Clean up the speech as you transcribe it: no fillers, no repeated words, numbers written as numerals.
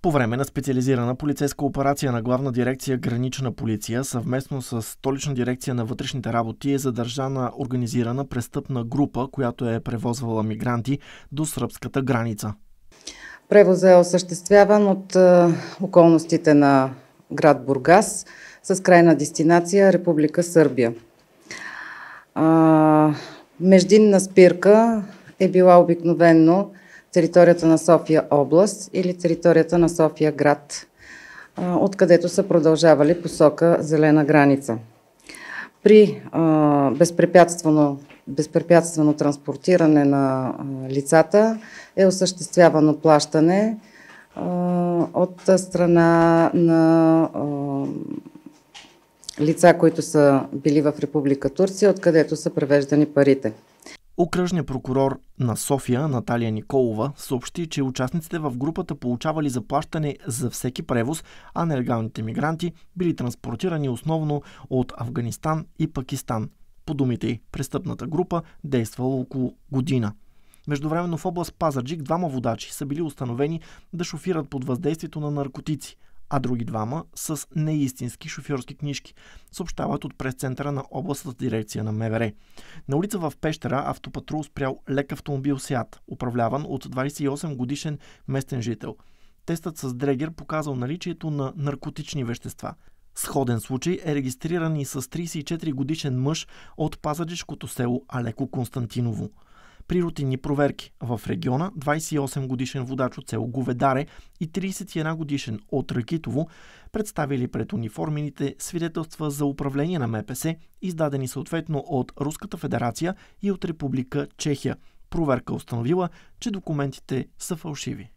По време на специализирана полицейска операция на Главна дирекция Гранична полиция, съвместно с Столична дирекция на вътрешните работи, е задържана организирана престъпна група, която е превозвала мигранти до сръбската граница. Превозът е осъществяван от околностите на град Бургас с крайна дестинация Република Сърбия. Междинна спирка е била обикновено територията на София област или територията на София град, откъдето са продължавали посока зелена граница. При безпрепятствено транспортиране на лицата е осъществявано плащане от страна на лица, които са били в Република Турция, откъдето са превеждани парите. Окръжният прокурор на София Наталия Николова съобщи, че участниците в групата получавали заплащане за всеки превоз, а нелегалните мигранти били транспортирани основно от Афганистан и Пакистан. По думите й, престъпната група действала около година. Междувременно в област Пазарджик двама водачи са били установени да шофират под въздействието на наркотици, а други двама с неистински шофьорски книжки, съобщават от пресцентъра на областната дирекция на МВР. На улица в Пещера автопатрул спрял лек автомобил Сеат, управляван от 28 годишен местен жител. Тестът с дрегер показал наличието на наркотични вещества. Сходен случай е регистриран и с 34 годишен мъж от пазарджишкото село Алеко Константиново. При рутинни проверки в региона 28 годишен водач от село Говедаре и 31 годишен от Ракитово представили пред униформените свидетелства за управление на МПС, издадени съответно от Руската федерация и от Република Чехия. Проверка установила, че документите са фалшиви.